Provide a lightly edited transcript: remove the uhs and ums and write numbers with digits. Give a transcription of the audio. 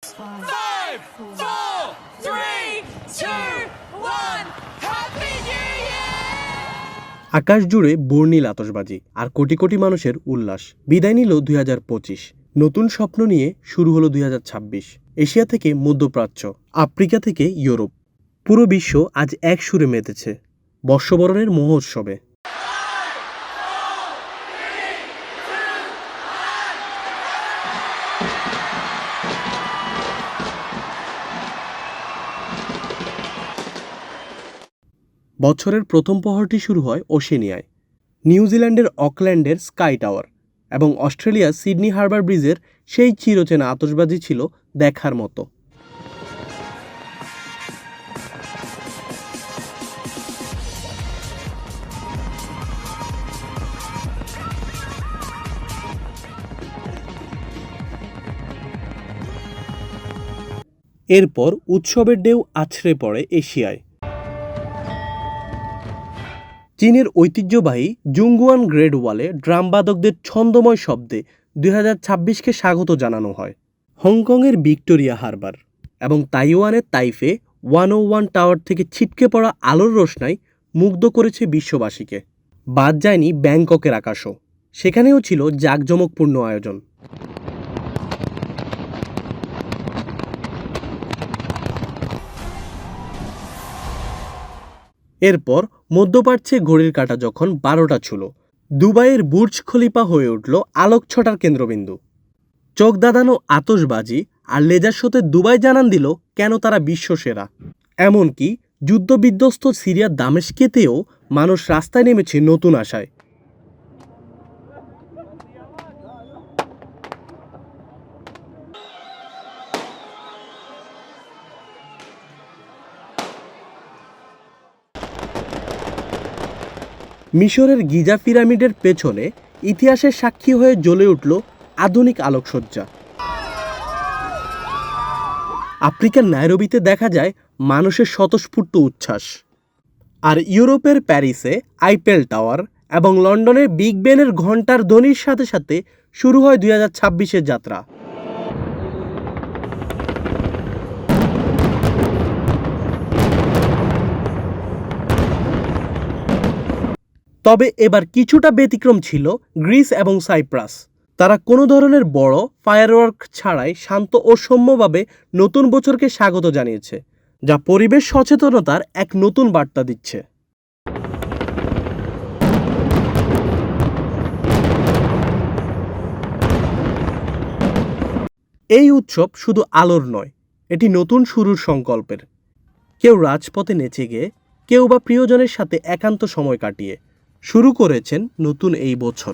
5, 4, 3, 2, 1. Happy New Year! আকাশ জুড়ে বর্ণিল আতশবাজি আর কোটি কোটি মানুষের উল্লাস। বিদায় নিল 2025। নতুন স্বপ্ন নিয়ে শুরু হলো 2026। এশিয়া থেকে মধ্যপ্রাচ্য, আফ্রিকা থেকে ইউরোপ, পুরো বিশ্ব আজ এক সুরে মেতেছে বর্ষবরণের মহোৎসবে। বছরের প্রথম প্রহরটি শুরু হয় ওশেনিয়ায়, নিউজিল্যান্ডের অকল্যান্ডের স্কাই টাওয়ার এবং অস্ট্রেলিয়ার সিডনি হারবার ব্রিজের সেই চিরচেনা আতশবাজি ছিল দেখার মতো। এরপর উৎসবের ঢেউ আছড়ে পড়ে এশিয়ায়। চীনের ঐতিহ্যবাহী জুংগুয়ান গ্রেট ওয়ালে ড্রামবাদকদের ছন্দময় শব্দে 2026কে স্বাগত জানানো হয়। হংকংয়ের ভিক্টোরিয়া হারবার এবং তাইওয়ানের তাইফে 101 টাওয়ার থেকে ছিটকে পড়া আলোর রোশনাই মুগ্ধ করেছে বিশ্ববাসীকে। বাদ যায়নি ব্যাংককের আকাশও, সেখানেও ছিল জাঁকজমকপূর্ণ আয়োজন। এরপর মধ্যপ্রাচ্যে ঘড়ির কাঁটা যখন 12টা ছুঁল, দুবাইয়ের বুর্জ খলিফা হয়ে উঠল আলোকছটার কেন্দ্রবিন্দু। চোখ দাদানো আতশবাজি আর লেজার শোতে দুবাই জানান দিল কেন তারা বিশ্বসেরা। এমনকি যুদ্ধবিধ্বস্ত সিরিয়ার দামেস্কেতেও মানুষ রাস্তায় নেমেছে নতুন আশায়। মিশরের গিজা পিরামিডের পেছনে ইতিহাসের সাক্ষী হয়ে জ্বলে উঠল আধুনিক আলোকসজ্জা। আফ্রিকার নাইরোবিতে দেখা যায় মানুষের স্বতঃস্ফূর্ত উচ্ছ্বাস। আর ইউরোপের প্যারিসে আইফেল টাওয়ার এবং লন্ডনের বিগ বেনের ঘণ্টার ধ্বনির সাথে সাথে শুরু হয় 2026-এর যাত্রা। তবে এবার কিছুটা ব্যতিক্রম ছিল গ্রিস এবং সাইপ্রাস। তারা কোনো ধরনের বড় ফায়ারওয়ার্ক ছাড়াই শান্ত ও সৌম্যভাবে নতুন বছরকে স্বাগত জানিয়েছে, যা পরিবেশ সচেতনতার এক নতুন বার্তা দিচ্ছে। এই উৎসব শুধু আলোর নয়, এটি নতুন শুরুর সংকল্পের। কেউ রাজপথে নেচে গিয়ে, কেউ বা প্রিয়জনের সাথে একান্ত সময় কাটিয়ে শুরু করেছেন নতুন এই বছর।